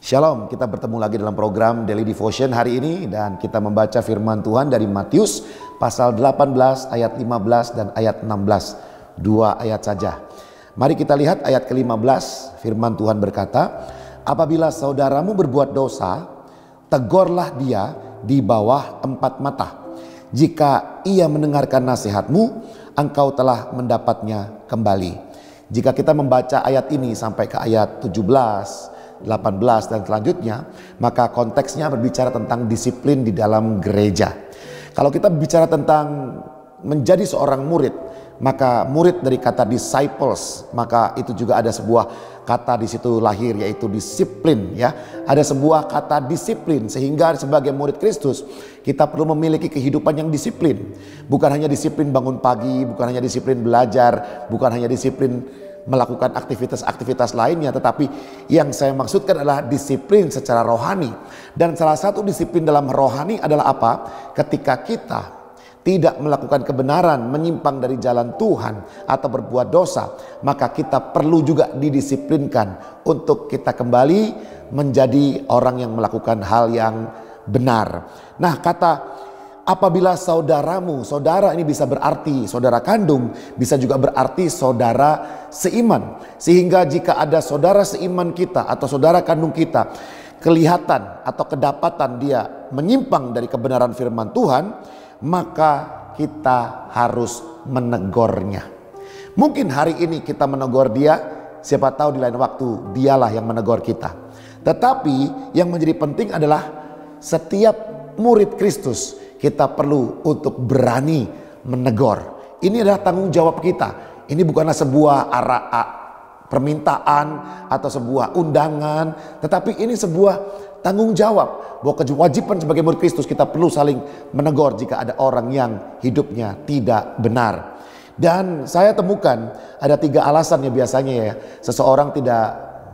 Shalom, kita bertemu lagi dalam program Daily Devotion hari ini dan kita membaca firman Tuhan dari Matius pasal 18 ayat 15 dan ayat 16. 2 ayat saja. Mari kita lihat ayat ke-15, firman Tuhan berkata, apabila saudaramu berbuat dosa, tegurlah dia di bawah 4 mata. Jika ia mendengarkan nasihatmu, engkau telah mendapatnya kembali. Jika kita membaca ayat ini sampai ke ayat 17, 18 dan selanjutnya, maka konteksnya berbicara tentang disiplin di dalam gereja. Kalau kita bicara tentang menjadi seorang murid, maka murid dari kata disciples, maka itu juga ada sebuah kata di situ lahir, yaitu disiplin, ya. Ada sebuah kata disiplin, sehingga sebagai murid Kristus kita perlu memiliki kehidupan yang disiplin. Bukan hanya disiplin bangun pagi, bukan hanya disiplin belajar, bukan hanya disiplin melakukan aktivitas-aktivitas lainnya, tetapi yang saya maksudkan adalah disiplin secara rohani. Dan salah satu disiplin dalam rohani adalah apa? Ketika kita tidak melakukan kebenaran, menyimpang dari jalan Tuhan atau berbuat dosa, maka kita perlu juga didisiplinkan untuk kita kembali menjadi orang yang melakukan hal yang benar. Nah, kata apabila saudaramu, saudara ini bisa berarti saudara kandung, bisa juga berarti saudara seiman. Sehingga jika ada saudara seiman kita atau saudara kandung kita kelihatan atau kedapatan dia menyimpang dari kebenaran firman Tuhan, maka kita harus menegurnya. Mungkin hari ini kita menegur dia, siapa tahu di lain waktu dialah yang menegur kita. Tetapi yang menjadi penting adalah setiap murid Kristus kita perlu untuk berani menegur. Ini adalah tanggung jawab kita. Ini bukanlah sebuah permintaan atau sebuah undangan, tetapi ini sebuah tanggung jawab bahwa kewajiban sebagai murid Kristus kita perlu saling menegur jika ada orang yang hidupnya tidak benar. Dan saya temukan ada 3 alasan ya biasanya ya seseorang tidak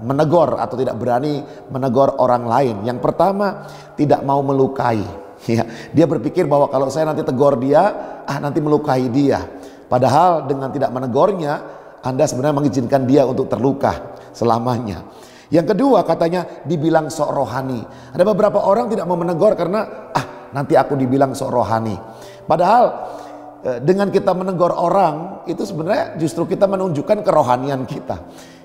menegur atau tidak berani menegur orang lain. Yang pertama, tidak mau melukai. Ya, dia berpikir bahwa kalau saya nanti tegur dia, nanti melukai dia. Padahal dengan tidak menegurnya, Anda sebenarnya mengizinkan dia untuk terluka selamanya. Yang kedua, katanya dibilang sok rohani. Ada beberapa orang tidak mau menegur karena nanti aku dibilang sok rohani. Padahal dengan kita menegur orang itu sebenarnya justru kita menunjukkan kerohanian kita.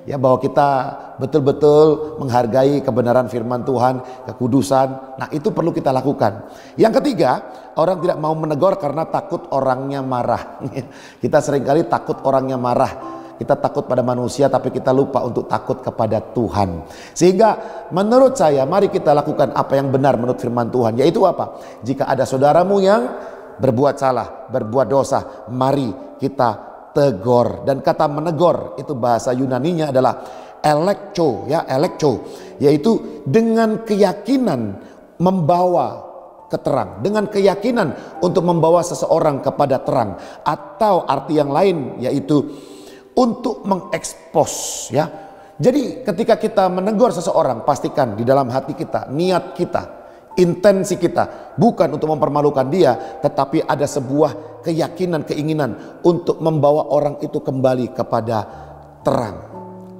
Ya, bahwa kita betul-betul menghargai kebenaran firman Tuhan, kekudusan. Nah, itu perlu kita lakukan. Yang ketiga, orang tidak mau menegur karena takut orangnya marah. Kita seringkali takut orangnya marah. Kita takut pada manusia tapi kita lupa untuk takut kepada Tuhan. Sehingga menurut saya mari kita lakukan apa yang benar menurut firman Tuhan. Yaitu apa? Jika ada saudaramu yang berbuat salah, berbuat dosa, mari kita tegur. Dan kata menegur itu bahasa Yunaninya adalah elekcho, ya, elekcho, yaitu dengan keyakinan membawa keterang, dengan keyakinan untuk membawa seseorang kepada terang, atau arti yang lain yaitu untuk mengekspos, ya. Jadi ketika kita menegur seseorang, pastikan di dalam hati kita, niat kita, intensi kita bukan untuk mempermalukan dia, tetapi ada sebuah keyakinan, keinginan untuk membawa orang itu kembali kepada terang.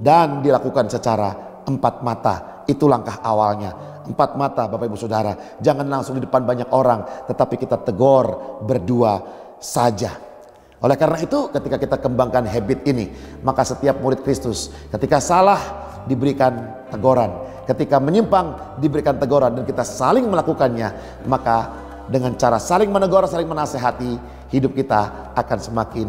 Dan dilakukan secara 4 mata. Itu langkah awalnya. 4 mata, Bapak Ibu Saudara. Jangan langsung di depan banyak orang, tetapi kita tegur berdua saja. Oleh karena itu ketika kita kembangkan habit ini, maka setiap murid Kristus ketika salah diberikan teguran, ketika menyimpang diberikan teguran, dan kita saling melakukannya, maka dengan cara saling menegur, saling menasehati, hidup kita akan semakin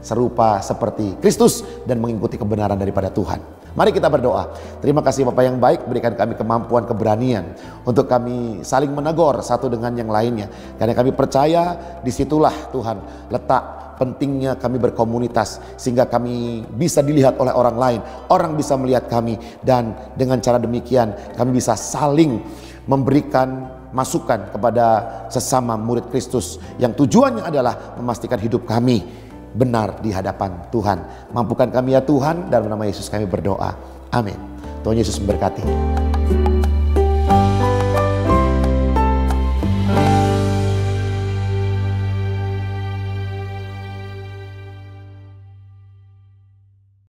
serupa seperti Kristus dan mengikuti kebenaran daripada Tuhan. Mari kita berdoa. Terima kasih Bapa yang baik, berikan kami kemampuan, keberanian untuk kami saling menegur satu dengan yang lainnya. Karena kami percaya disitulah Tuhan letak pentingnya kami berkomunitas, sehingga kami bisa dilihat oleh orang lain, orang bisa melihat kami, dan dengan cara demikian kami bisa saling memberikan masukan kepada sesama murid Kristus yang tujuannya adalah memastikan hidup kami benar di hadapan Tuhan. Mampukan kami ya Tuhan, dalam nama Yesus kami berdoa. Amin. Tuhan Yesus memberkati.